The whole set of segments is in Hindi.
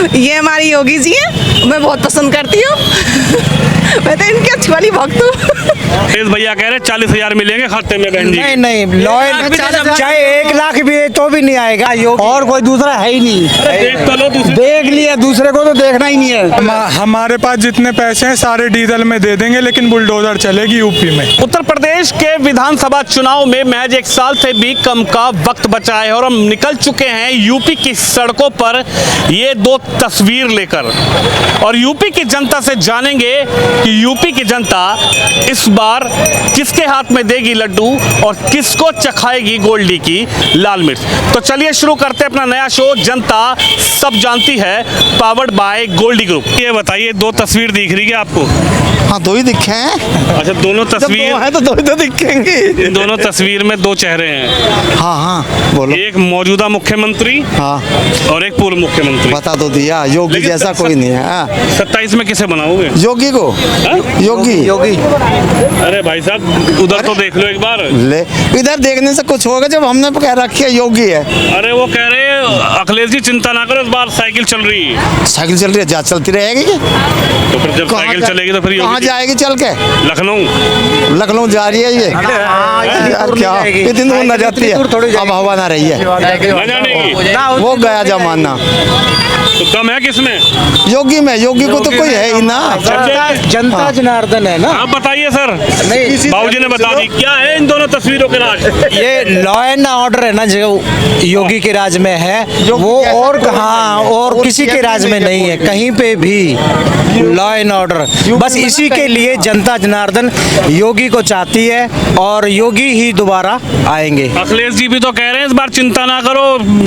ये हमारी योगी जी हैं, मैं बहुत पसंद करती हूँ। मैं तो इनकी अच्छी वाली भक्त हूँ। इस भैया कह रहे 40,000 मिलेंगे खाते में बहन जी। नहीं नहीं, चाहे 1 लाख भी है तो भी नहीं आएगा। और कोई दूसरा है ही नहीं। देख तो लो, देख लिया, दूसरे को तो देखना ही नहीं है। हमारे पास जितने पैसे हैं सारे डीजल में दे देंगे, लेकिन बुलडोजर चलेगी यूपी में। उत्तर प्रदेश के विधानसभा चुनाव में महज 1 साल से भी कम का वक्त बचा है और हम निकल चुके हैं यूपी की सड़कों पर ये 2 तस्वीर लेकर, और यूपी की जनता से जानेंगे कि यूपी की जनता इस बार किसके हाथ में देगी लड्डू और किसको चखाएगी गोल्डी की लाल मिर्च। तो चलिए शुरू करते हैं अपना नया शो जनता सब जानती है, पावर्ड बाय गोल्डी ग्रुप। ये बताइए, 2 तस्वीर दिख रही है आपको? हाँ, 2 ही दिखे हैं। अच्छा, दोनों तस्वीर है तो 2 ही तो दिखेंगे। इन दोनों तस्वीर में 2 चेहरे हैं। हाँ हाँ, बोलो। एक मौजूदा मुख्यमंत्री हाँ, और एक पूर्व मुख्यमंत्री। बता तो दिया, योगी लेकिन जैसा कोई नहीं है। हाँ। 27 में किसे बनाओगे? योगी को। योगी योगी। अरे भाई साहब, उधर तो देख लो एक बार। ले, इधर देखने से कुछ होगा जब हमने कह रखी है योगी है। अरे वो कह रहे अखिलेश जी चिंता ना करो, इस बार साइकिल चल रही है। साइकिल चल रही है, जहाँ चलती रहेगी क्या? तो फिर जब साइकिल चलेगी तो फिर कहाँ जाएगी चल के? लखनऊ। लखनऊ जा रही है ये। यार क्या इतनी दूर न जाती है, अब हवा ना रही है। न जाने की। वो गया जमाना। तो दम है किसमें? योगी में। योगी को तो कोई है ही ना। जनता जनार्दन है ना। आप बताइए सर। नहीं, बाबूजी ने बता दी क्या है इन दोनों तस्वीरों के राज। ये लॉ एंड ऑर्डर है ना, जो योगी के राज में है वो, और कहाँ और किसी के राज में नहीं है कहीं पे भी लॉ एंड ऑर्डर। बस इसी के लिए जनता जनार्दन योगी को चाहती है और योगी ही दोबारा आएंगे। अखिलेश जी भी तो कह रहे हैं इस बार चिंता ना करो।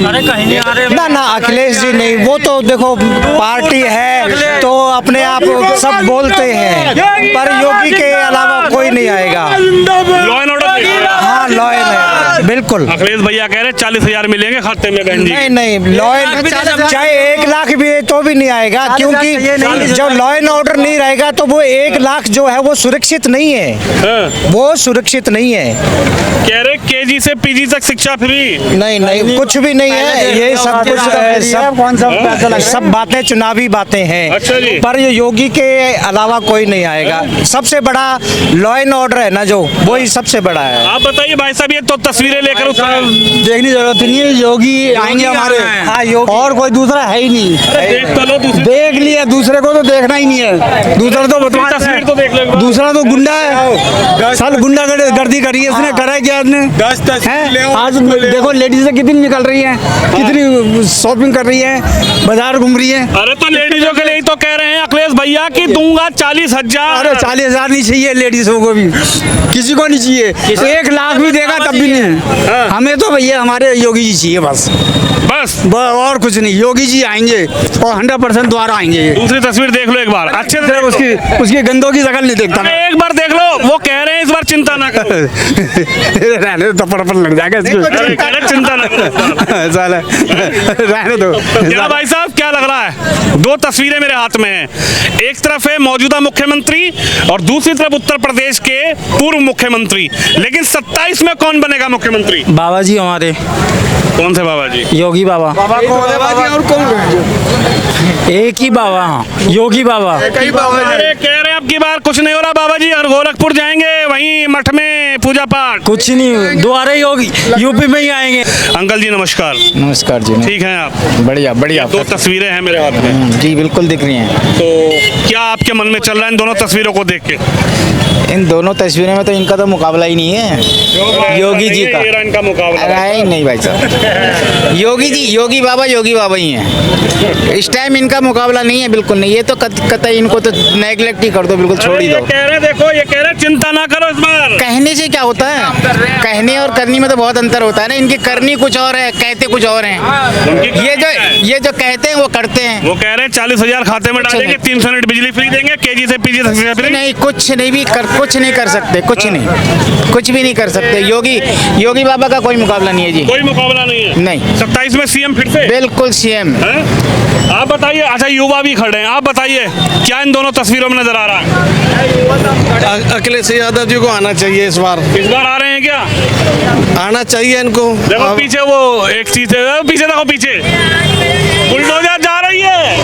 अरे कहीं नहीं आ रहे। ना अखिलेश जी नहीं, वो तो देखो पार्टी है तो अपने आप सब बोलते हैं, पर योगी के अलावा कोई नहीं आएगा। Law and order. हाँ, लॉ एंड ऑर्डर बिल्कुल। अखिलेश भैया कह रहे 40,000 मिलेंगे खाते में बहन जी। नहीं नहीं, लॉ एंड चाहे 1 लाख भी है तो भी नहीं आएगा, क्योंकि जब लॉ एंड ऑर्डर नहीं रहेगा तो वो 1 लाख जो है वो सुरक्षित नहीं है। वो सुरक्षित नहीं है। कह रहे केजी से पीजी तक शिक्षा फ्री। नहीं नहीं, कुछ भी नहीं है। ये सब कुछ सब बातें चुनावी बातें हैं। अच्छा जी। पर ये योगी के अलावा कोई नहीं आएगा। सबसे बड़ा लॉ एंड ऑर्डर है ना जो, वही सबसे बड़ा है। आप बताइए भाई साहब, ये तो तस्वीरें लेकर देखने जरूरत नहीं है, योगी आएंगे हमारे। हाँ, योगी और कोई दूसरा है ही नहीं। देख तो लो, देख लिया, दूसरे को तो देखना ही नहीं है। दूसरा तो तस्वीर तो देख लो। दूसरा तो गुंडा है, साल गुंडा गर्दी करी है इसने। करा क्या इसने? 10 तस्वीर आज देखो लेडीजें कितनी निकल रही हैं, कितनी शॉपिंग कर रही हैं, बाजार घूम रही हैं। अरे तो लेडीजों के लिए तो कह रहे हैं अखिलेश भैया कि दूंगा 40,000। अरे 40,000 नहीं चाहिए लेडीजों को भी, किसी को नहीं चाहिए। 1 लाख भी देगा तब भी नहीं। हमें तो भैया हमारे योगी जी चाहिए बस। और कुछ नहीं। योगी जी आएंगे और 100% दोबारा आएंगे। दूसरी तस्वीर देख लो एक बार अच्छे से। उसकी गंदों की शकल नहीं देखता मैं। एक बार देख लो, वो कह रहे हैं इस बार चिंता ना करो। रहने दो, थप्पड़ लग जाएगा इसको। अरे कह रहे चिंता ना करो। साला रहने दो। क्या भाई साहब, क्या लग रहा है? 2 तस्वीरें मेरे हाथ में हैं। एक तरफ है मौजूदा मुख्यमंत्री और दूसरी तरफ उत्तर प्रदेश के पूर्व मुख्यमंत्री। लेकिन 27 में कौन बनेगा मुख्यमंत्री? बाबा जी हमारे। कौन से बाबा जी? योगी बाबा। और कौन? एक ही बाबा, योगी बाबा। अरे कह रहे हैं अब की बार कुछ नहीं हो रहा बाबा जी, और गोरखपुर जाएंगे, वहीं मठ में पूजा पाठ। कुछ नहीं, दोबारा योगी यूपी में ही आएंगे। अंकल जी नमस्कार। नमस्कार जी। ठीक हैं आप? बढ़िया बढ़िया। 2 तस्वीरें हैं मेरे हाथ में। जी बिल्कुल दिख रही हैं। तो क्या आपके मन में चल रहा है इन दोनों तस्वीरों को देख के? इन दोनों तस्वीरों में तो इनका तो मुकाबला ही नहीं है, योगी जी का। इनका मुकाबला नहीं भाई साहब, योगी जी, योगी बाबा ही हैं। इस टाइम इनका मुकाबला नहीं है, बिल्कुल नहीं। ये तो कतई इनको तो नेगलेक्ट ही कर दो, बिल्कुल छोड़ ही दो। कह रहे देखो, ये कह रहे चिंता ना करो इस बार। कहने से क्या होता है? कहने और करनी में तो बहुत अंतर होता है ना। इनकी करनी कुछ और है, कहते कुछ और हैं। ये जो कहते हैं वो करते हैं। वो कह रहे हैं 40,000 खाते में डालेंगे, 300 यूनिट बिजली फ्री देंगे, केजी से पीजी तक फ्री। नहीं, कुछ नहीं कर सकते, कुछ भी नहीं कर सकते। योगी बाबा का कोई मुकाबला नहीं है जी। कोई मुकाबला नहीं है। नहीं। 27 में सीएम फिर से? बिल्कुल सीएम। आप बताइए। अच्छा, युवा भी खड़े हैं, आप बताइए क्या इन दोनों तस्वीरों में नजर आ रहा है? अखिलेश यादव जी को आना चाहिए इस बार आ रहे हैं क्या? आना चाहिए इनको। देखो पीछे वो एक चीज है, पीछे देखो, पीछे बुलडोजर जा रही है।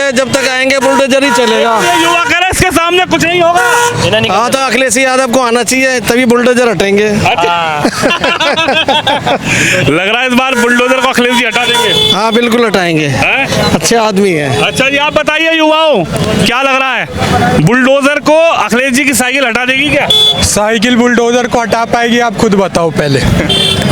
ये जब तक आएंगे बुलडोजर ही चलेगा। ये युवा कह रहे हैं इसके सामने कुछ नहीं होगा। हाँ तो अखिलेश यादव को आना चाहिए तभी बुलडोजर हटेंगे। लग रहा है इस बार बुलडोजर को अखिलेश जी हटा देंगे। हाँ बिल्कुल हटाएंगे, हैं? अच्छे आदमी है। अच्छा जी, आप बताइए युवाओं, क्या लग रहा है बुलडोजर को अखिलेश जी की साइकिल हटा देगी क्या? साइकिल बुलडोजर को हटा पाएगी? आप खुद बताओ पहले,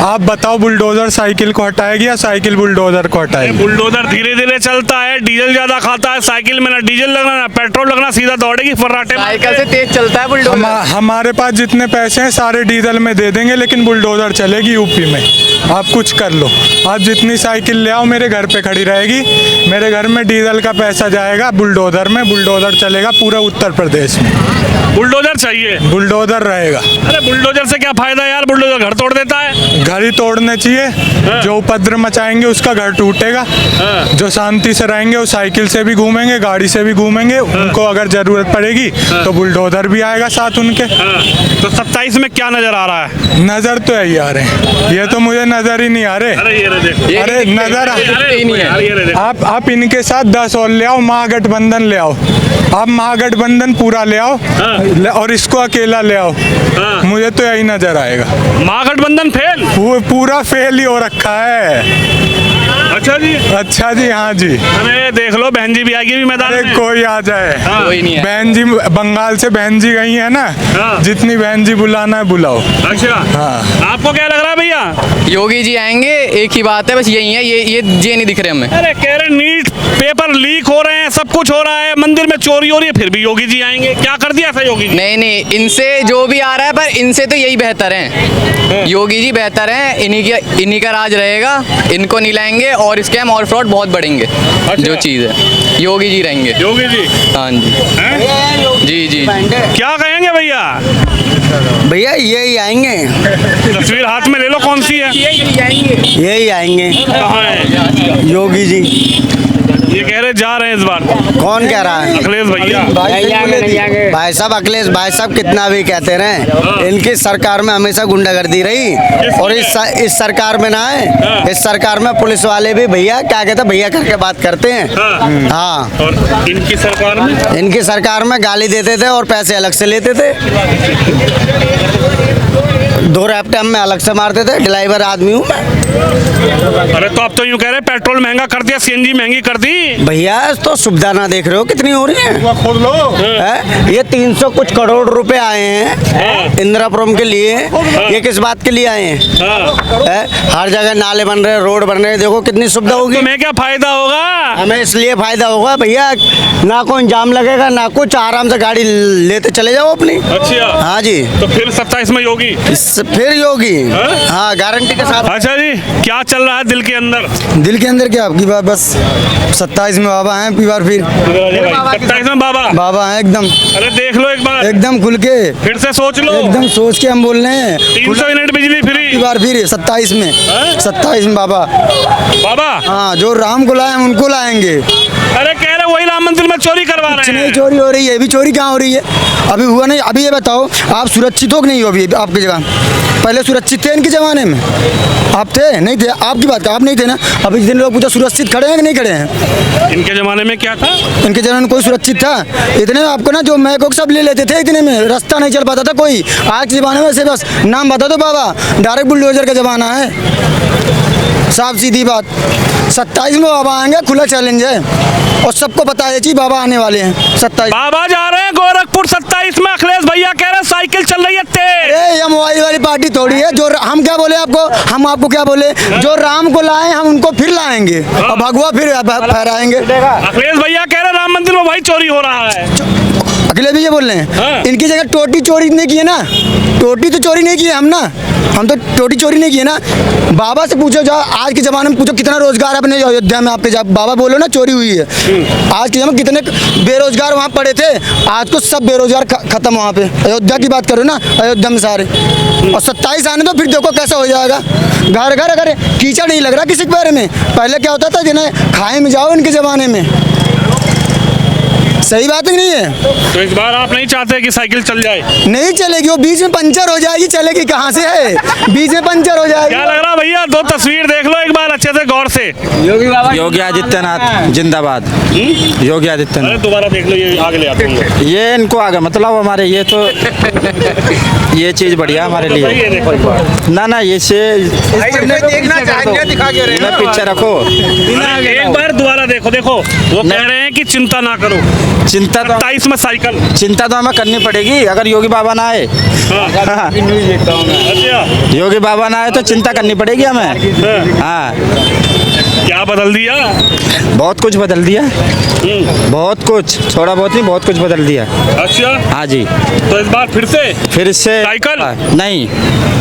आप बताओ बुलडोजर साइकिल को हटाएगी या साइकिल बुलडोजर को हटाएगी? बुलडोजर धीरे धीरे चलता है, डीजल ज्यादा खाता है, साइकिल में ना डीजल लगना ना पेट्रोल लगना, सीधा दौड़ेगी फर्राटे में। साइकिल से तेज चलता है बुलडोजर। हमारे पास जितने पैसे हैं सारे डीजल में दे देंगे, लेकिन बुलडोजर चलेगी यूपी में। आप कुछ कर लो, आप जितनी साइकिल ले आओ मेरे घर पे खड़ी रहेगी, मेरे घर में डीजल का पैसा जाएगा बुलडोजर में, बुलडोजर चलेगा पूरा उत्तर प्रदेश में। बुलडोजर चाहिए, बुलडोजर रहेगा। अरे बुलडोजर से क्या फायदा यार, बुलडोजर घर तोड़ देता है। घर ही तोड़ने चाहिए, जो उपद्रव मचाएंगे उसका घर टूटेगा, जो शांति से रहेंगे वो साइकिल से भी घूमेंगे, गाड़ी से भी घूमेंगे, उनको अगर जरूरत पड़ेगी तो बुलडोजर भी आएगा साथ उनके। तो 27 में क्या नजर आ रहा है? नजर तो यही आ रहे हैं, ये तो मुझे नजर ही नहीं आ रहे। अरे ये रहे देख। अरे नजर यार ये रहे देख। आप इनके साथ 10 और ले आओ, महागठबंधन ले आओ, आप महागठबंधन पूरा ले आओ और इसको अकेला ले आओ, मुझे तो यही नजर आएगा। महागठबंधन फेल? वो पूरा फेल ही हो रखा है। अच्छा जी। अच्छा जी, हाँ जी। अरे देख लो बहन जी भी आएगी भी मैदान अरे में। कोई आ जाए, कोई नहीं है। बहन जी बंगाल से बहन जी गई है ना, जितनी बहन जी बुलाना है बुलाओ। अच्छा हाँ। आपको क्या लग रहा है भैया? योगी जी आएंगे, एक ही बात है बस, यही है, ये नहीं दिख रहे हमें। अरे कह रहे नीट पेपर लीक हो रहे हैं, सब कुछ हो रहा है, मंदिर में चोरी हो रही है, फिर भी योगी जी आएंगे। क्या कर दिया ऐसा योगी जी? नहीं, इनसे जो भी आ रहा है, पर इनसे तो यही बेहतर है। योगी जी बेहतर हैं, इन्हीं का राज रहेगा, इनको नहीं लाएंगे और स्कैम और फ्रॉड बहुत बढ़ेंगे। जो चीज़ है योगी जी रहेंगे। योगी जी? हाँ जी। हैं? जी। क्या कहेंगे भैया? भैया यही आएंगे, तस्वीर हाथ में ले लो, कौन सी है? यही आएंगे कहाँ है? योगी जी। ये कह रहे जा रहे हैं इस बार। कौन कह रहा है? अखिलेश भैया। भाई साहब, अखिलेश भाई साहब कितना भी कहते रहे, इनकी सरकार में हमेशा गुंडागर्दी रही, और इस सरकार में ना है, इस सरकार में पुलिस वाले भी भैया क्या कहते हैं, भैया करके बात करते हैं। हाँ, और इनकी सरकार में? इनकी सरकार में गाली देते थे और पैसे अलग से लेते थे, 2 रैपटम में अलग से मारते थे। ड्राइवर आदमी हूँ मैं। अरे तो अब तो यूँ कह रहे पेट्रोल महंगा कर दिया, सीएनजी महंगी कर दी। भैया तो सुविधा ना देख रहे हो कितनी हो रही है? खोल लो। ये 300 कुछ करोड़ रुपए आए हैं इंदिरापुरम के लिए, ये किस बात के लिए आए हैं? हर जगह नाले बन रहे, रोड बन रहे, देखो कितनी सुविधा होगी। तुम्हें क्या फायदा होगा? हमें इसलिए फायदा होगा भैया, ना कोई जाम लगेगा ना कुछ, आराम से गाड़ी लेते चले जाओ अपनी। अच्छा। हाँ जी। तो फिर 27 में योगी? फिर योगी, हाँ गारंटी के साथ। अच्छा जी, क्या चल रहा है दिल के अंदर? दिल के अंदर क्या आपकी बात, बस 27 में बाबा हैं, पी बार फिर 27 में बाबा हैं एकदम। अरे देख लो एक बार, एकदम खुल के, फिर से सोच लो, एकदम सोच के हम बोल रहे हैं। 300 यूनिट बिजली फ्री बार फिर 27 में, 27 में बाबा। हाँ, जो राम को लाए हम उनको लाएंगे। अरे कह रहे वही राम मंदिर में चोरी करवा रहे हैं। चोरी हो रही है, अभी चोरी कहाँ हो रही है? अभी हुआ नहीं। अभी ये बताओ, आप सुरक्षित हो कि नहीं हो? अभी आपकी जगह पहले सुरक्षित थे, इनके जमाने में आप थे नहीं थे? आपकी बात का आप नहीं थे ना? अभी जितने लोग पूछा सुरक्षित खड़े हैं कि नहीं खड़े हैं? इनके जमाने में क्या था? इनके जमाने में कोई सुरक्षित था? इतने में आपको ना जो मैक सब ले लेते थे, इतने में रास्ता नहीं चल पाता था कोई। आज के जमाने में से बस नाम बता दो बाबा, डायरेक्ट बुलडोजर का जमाना है। साफ सीधी बात, 27 में बाबा आएंगे, खुला चैलेंज है और सबको पता है जी बाबा आने वाले हैं 27। बाबा जा रहे हैं गोरखपुर 27 में। अखिलेश भैया कह रहे हैं साइकिल चल रही है तेज। अरे ये मोबाइल वाली पार्टी थोड़ी है। जो हम क्या बोले आपको, हम आपको क्या बोले, जो राम को लाए हम उनको फिर लाएंगे और भगवा फिर फहराएंगे। अखिलेश भैया कह रहे राम मंदिर में वही चोरी हो रहा है। अखिलेश भैया बोल रहे हैं इनकी जगह टोटी चोरी नहीं की है ना, टोटी तो चोरी नहीं की है हम तो टोटी चोरी नहीं की है ना। बाबा से पूछो, जाओ आज के ज़माने में पूछो कितना रोजगार अपने अयोध्या में, आपके बाबा बोलो ना चोरी हुई है। आज के ज़माने में कितने बेरोजगार वहाँ पड़े थे, आज को सब बेरोजगार खत्म वहाँ पे। अयोध्या की बात करो ना, अयोध्या में सारे। और 27 आने दो, फिर देखो कैसा हो जाएगा। घर घर अगर कीचड़ नहीं लग रहा किसी के बारे में। पहले क्या होता था, जिन्हें खाए में जाओ इनके ज़माने में सही बात है कि नहीं है? तो इस बार आप नहीं चाहते कि साइकिल चल जाए? नहीं चलेगी, वो बीच में पंचर हो जाएगी, चलेगी कहाँ से है? बीच में पंचर हो जाएगी। क्या लग रहा भैया? दो तस्वीर देख लो एक बार अच्छे से गौर से। योगी आदित्यनाथ जिंदाबाद। योगी अरे आदित्यनाथ, दोबारा देख लो, ये आगे ले आते हैं। ये इनको आगे मतलब हमारे ये तो ये चीज बढ़िया हमारे लिए। ये देखो एक बार। ना ये से देखना चाहेंगे दिखा के पीछे रखो। एक बार दोबारा देखो। देखो वो कह रहे हैं कि चिंता ना करो, चिंता तो 27 में साइकिल। चिंता तो हमें करनी पड़ेगी अगर योगी बाबा ना आए। हाँ। अच्छा, योगी बाबा ना आए तो चिंता करनी पड़ेगी हमें। हाँ, क्या बदल दिया? बहुत कुछ बदल दिया, बहुत कुछ, थोड़ा बहुत नहीं, बहुत कुछ बदल दिया। अच्छा, हाँ जी। तो इस बार फिर इससे साइकिल साइकिल नहीं,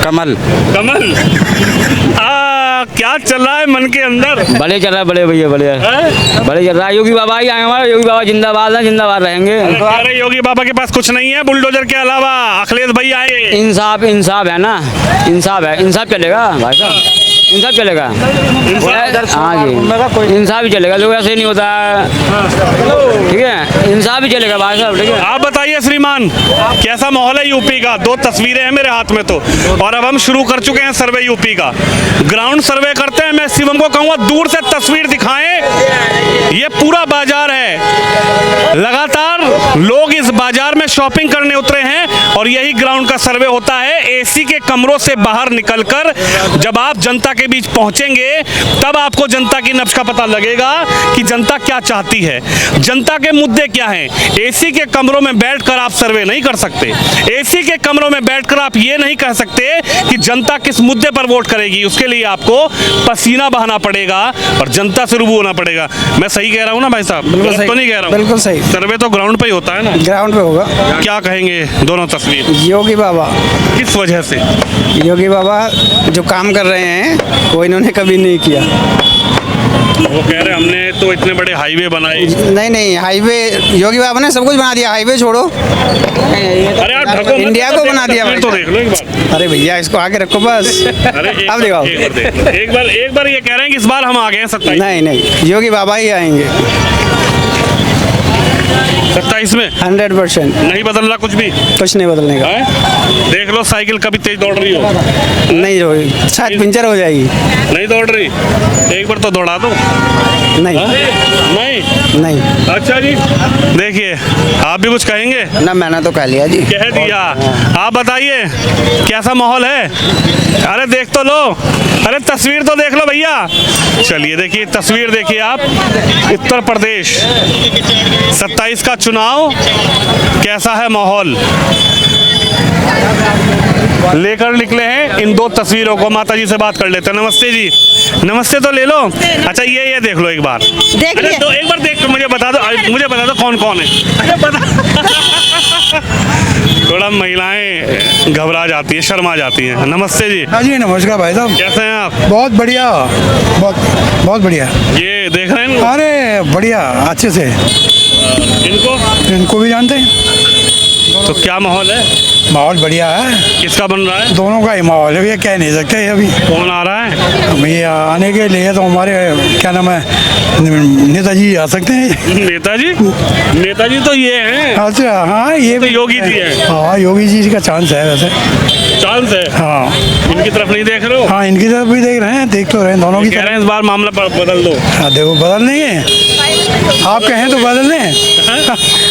कमल। कमल। क्या चल रहा है मन के अंदर? बड़े चल रहा है, बड़े भैया, बड़े हैं? बड़े चल रहा है। योगी बाबा ही आए हमारे, योगी बाबा जिंदाबाद है, जिंदाबाद रहेंगे। अरे योगी बाबा के पास कुछ नहीं है बुलडोजर के अलावा। अखिलेश भाई आए। इंसाफ है ना, इंसाफ है, इंसाफ चलेगा भाई साहब, इंसाफ चलेगा। हाँ जी, इंसाफ ही चलेगा, लोग ऐसे नहीं होता है। ठीक है, इंसाफ ही चलेगा भाई साहब। ठीक है, आप बताइए श्रीमान, कैसा माहौल है यूपी का? दो तस्वीरें हैं मेरे हाथ में तो, और अब हम शुरू कर चुके हैं सर्वे यूपी का। ग्राउंड सर्वे करते हैं। मैं शिवम को कहूँगा दूर से तस्वीर दिखाएं। ये पूरा बाजार है, लगातार लोग इस बाजार में शॉपिंग करने उतरे हैं और यही ग्राउंड का सर्वे होता है। एसी के कमरों से बाहर निकलकर जब आप जनता के बीच पहुंचेंगे तब आपको जनता की नब्ज का पता लगेगा कि जनता क्या चाहती है, जनता के मुद्दे क्या हैं। एसी के कमरों में बैठकर आप सर्वे नहीं कर सकते। एसी के कमरों में बैठकर आप ये नहीं कह सकते कि जनता किस मुद्दे पर वोट करेगी। उसके लिए आपको पसीना बहाना पड़ेगा और जनता से रूबरू होना पड़ेगा। मैं सही कह रहा हूँ ना भाई साहब? बिल्कुल गलत सही। तो नहीं कह रहा हूँ? बिल्कुल सही। सर्वे तो ग्राउंड पे ही होता है ना। ग्राउंड पे होगा। क्या कहेंगे दोनों तस्वीर? योगी बाबा, किस वजह से? योगी बाबा जो काम कर रहे हैं वो इन्होंने कभी नहीं किया। वो कह रहे हमने तो इतने बड़े हाईवे बनाए। नहीं, हाईवे योगी बाबा ने सब कुछ बना दिया। हाईवे छोड़ो, अरे यार ढको मत, इंडिया को बना दिया तस्वीर तो भाई। देख लो एक बार। अरे भैया इसको आगे रखो बस। अरे अब देखो। एक बार ये कह रहे हैं कि इस बार हम आ गए हैं 27। नहीं, योगी बाबा ही आएंगे 27 में 100%। नहीं बदल रहा कुछ भी कुछ नहीं बदलने का। है? देख लो साइकिल कभी तेज दौड़ रही हो। नहीं होगी, शायद पंचर हो जाएगी। नहीं दौड़ रही, एक बार तो दौड़ा दो। नहीं नहीं। अच्छा जी, देखिए आप भी कुछ कहेंगे? ना, मैंने तो कह लिया जी। कह दिया। आप बताइए कैसा माहौल है? अरे देख तो लो, अरे तस्वीर तो देख लो भैया। चलिए देखिए तस्वीर देखिए आप। उत्तर प्रदेश 27 का चुनाव, कैसा है माहौल? लेकर निकले हैं इन दो तस्वीरों को। माता जी से बात कर लेते हैं। नमस्ते जी। नमस्ते तो ले लो। अच्छा ये देख लो एक बार। देख अरे लिया। तो एक बार देख मुझे बता दो कौन कौन है। अरे बता। थोड़ा महिलाएं घबरा जाती हैं, शर्मा जाती हैं। नमस्ते जी। हाँ जी, नमस्कार भाई साहब। कैसे हैं आप? बहुत बढ़िया, बहुत बढ़िया। ये देख रहे हैं अरे बढ़िया, अच्छे से। इनको भी जानते हैं। तो क्या माहौल है? माहौल बढ़िया है। किसका बन रहा है? दोनों का ही माहौल है, ये कह नहीं सकते अभी। कौन आ रहा है? अभी आने के लिए तो हमारे क्या नाम है, नेताजी आ सकते हैं। नेताजी तो ये हैं। अच्छा, हाँ ये तो योगी जी हैं। हाँ, योगी जी का चांस है वैसे। चांस है? हाँ। इनकी तरफ नहीं देख रहे हो? हाँ, इनकी तरफ भी देख रहे हैं, देख तो रहे हैं दोनों की कह रहे तरफ। हैं इस बार मामला बदल दो। हाँ देखो, बदल देंगे। आप कहें तो बदल दें।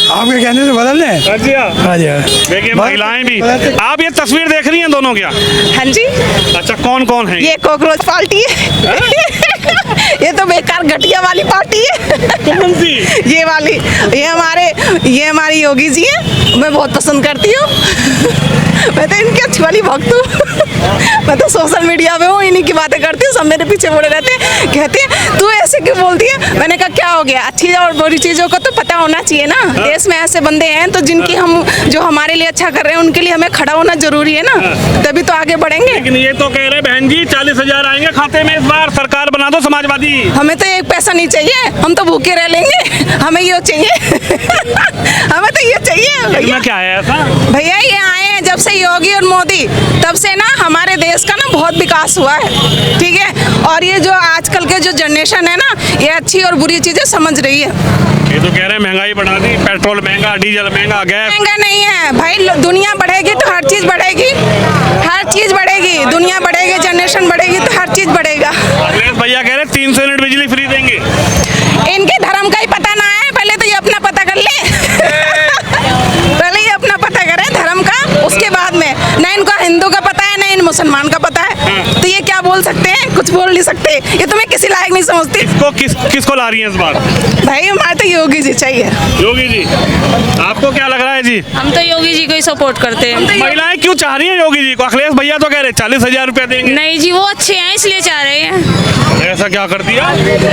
आपके कहने से बदल दें। हाँ जी, हाँ जी। देखिए महिलाएं भी। आप ये तस्वीर देख रही हैं दोनों क्या? हाँ जी, अच्छा कौन कौन है? ये कॉकरोच पार्टी है। ये तो बेकार घटिया वाली पार्टी है। कौन सी? ये वाली, ये हमारी योगी जी है। मैं बहुत पसंद करती हूँ। मैं तो इनकी अच्छी वाली भक्त हूँ। मैं तो सोशल मीडिया पे हूँ, इन्हीं की बातें करती हूँ। सब मेरे पीछे पड़े रहते हैं, कहते हैं तू ऐसे क्यों बोलती है। मैंने कहा क्या हो गया, अच्छी और बुरी चीज़ों का तो पता होना चाहिए ना। देश में ऐसे बंदे हैं तो जिनकी हम जो हमारे लिए अच्छा कर रहे हैं उनके लिए हमें खड़ा होना जरूरी है ना, तभी तो आगे बढ़ेंगे। लेकिन ये तो कह रहे बहन जी 40,000 आएंगे खाते में इस बार, सरकार बना दो समाजवादी। हमें तो एक पैसा नहीं चाहिए, हम तो भूखे रह लेंगे। हमें ये चाहिए। हमें तो ये चाहिए इसमें क्या है ऐसा? भैया। ये आए हैं जब जब से योगी और मोदी, तब से ना हमारे देश का ना बहुत विकास हुआ है, ठीक है। और ये जो आजकल के जो जनरेशन है ना, ये अच्छी और बुरी चीज़ें समझ रही है। ये तो कह रहे हैं महंगाई बढ़ा दी, पेट्रोल महंगा, डीजल महंगा, गैस महंगा नहीं है भाई, दुनिया बढ़ेगी तो हर चीज़ बढ़ेगी, हर चीज़ बढ़ेगी, दुनिया बढ़ेगी, जनरेशन बढ़ेगी तो हर चीज़ बढ़ेगा। अखिलेश भैया कह रहे हैं 300 यूनिट बिजली फ्री देंगे। इनके धर्म का ही पता ना है, पहले तो ये अपना पता कर ले पहले ये अपना पता करें धर्म का, उसके बाद में। ना इनको हिंदू का पता है, ना इन मुसलमान का पता है, तो ये क्या बोल सकते हैं? कुछ बोल नहीं सकते। ये तो मैं किसी लायक नहीं समझती। किसको ला रही हैं इस बार? भाई हमारे तो योगी जी चाहिए। योगी जी, आपको क्या लग रहा है जी? हम तो योगी जी को ही सपोर्ट करते हैं। महिलाएं क्यों चाह रही हैं योगी जी को? अखिलेश भैया तो कह रहे 40,000 रुपया देंगे। नहीं जी, वो अच्छे हैं इसलिए चाह रहे हैं। ऐसा क्या कर दिया?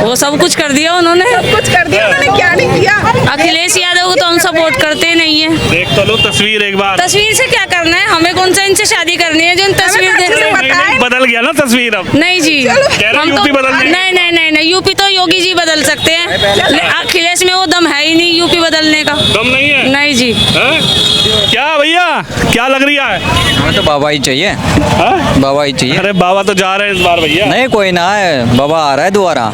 वो सब कुछ कर दिया उन्होंने। कुछ कर दिया उन्होंने, क्या नहीं किया? अखिलेश यादव को तो हम सपोर्ट करते नहीं है। देख तो लो तस्वीर एक बार। तस्वीर से क्या करना है? हमें कौन सा इनसे शादी करनी है जो तस्वीर देख रहे हैं? नहीं, बदल गया ना तस्वीर अब। नहीं जी, हम यूपी तो बदल देंगे। नहीं, यूपी तो योगी जी बदल सकते हैं। अखिलेश में वो दम है ही नहीं यूपी बदलने का। दम नहीं है? नहीं जी। क्या भैया, क्या लग रही है? हमें तो बाबा ही चाहिए। हाँ? बाबा ही चाहिए। अरे बाबा तो जा रहे हैं इस बार भैया। नहीं कोई ना है, बाबा आ रहा है दोबारा।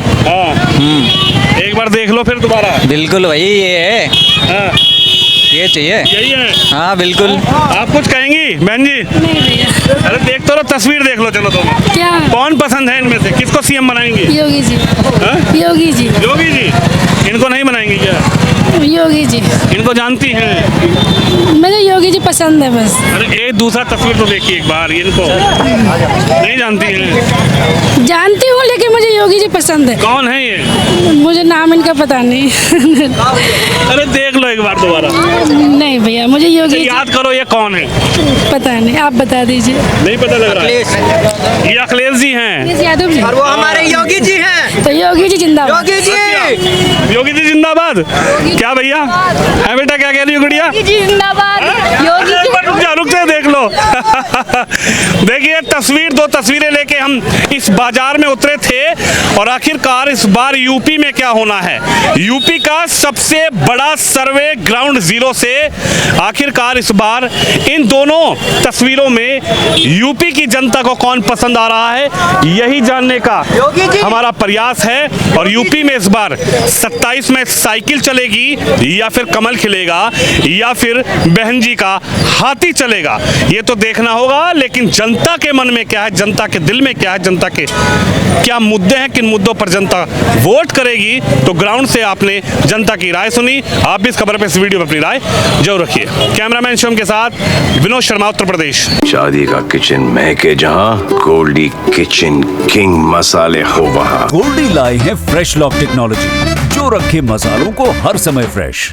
एक बार देख लो फिर दोबारा। बिल्कुल वही ये है। हाँ। ये चाहिए। यही है? हाँ बिल्कुल। आप कुछ कहेंगी बहन जी? नहीं भैया। अरे देख तो लो तस्वीर, देख लो चलो तुम। क्या? कौन पसंद है इनमें से? किसको सीएम बनाएंगे? योगी जी। हाँ? योगी जी। योगी जी। इनको नहीं बनाएंगे क्या? योगी जी। इनको जानती हैं? मुझे योगी जी पसंद है बस। अरे एक दूसरा तस्वीर तो देखिए एक बार, इनको नहीं जानती हैं? जानती हूँ लेकिन मुझे योगी जी पसंद है। कौन है ये? मुझे नाम इनका पता नहीं। अरे देख लो एक बार दोबारा। नहीं भैया, मुझे योगी जी याद करो ये कौन है? पता नहीं, आप बता दीजिए। नहीं पता लग रहा है? ये अखिलेश जी हैं। यादव जी। वो हमारे योगी जी हैं। तो योगी जी जिंदाबाद। योगी जी। योगी जी जिंदाबाद। क्या भैया है बेटा, क्या कह रही हो गुड़िया? योगी जी जिंदाबाद। योगी रुक जा देख लो। देखिए तस्वीर, दो तस्वीरें लेके हम इस बाजार में उतरे थे और आखिरकार इस बार यूपी में क्या होना है। यूपी का सबसे बड़ा सर्वे ग्राउंड जीरो से आखिरकार इस बार इन दोनों तस्वीरों में यूपी की जनता को कौन पसंद आ रहा है, यही जानने का हमारा प्रयास है। और यूपी में इस बार 27 में साइकिल चलेगी या फिर कमल खिलेगा या फिर बहन जी का हाथी चलेगा, ये तो देखना होगा। लेकिन जनता के मन में क्या है, जनता के दिल में क्या है, जनता के क्या मुद्दे हैं, किन मुद्दों पर जनता वोट करेगी, तो ग्राउंड से आपने जनता की राय सुनी। आप भी इस खबर पे, इस वीडियो पे अपनी राय जरूर रखिए। कैमरामैन शिवम के साथ विनोद शर्मा, उत्तर प्रदेश। शादी का किचन महके जहां, गोल्डी किचन किंग मसाले हो वहां। गोल्डी लाए हैं फ्रेश लॉक टेक्नोलॉजी जो रखे मसालों को हर समय फ्रेश।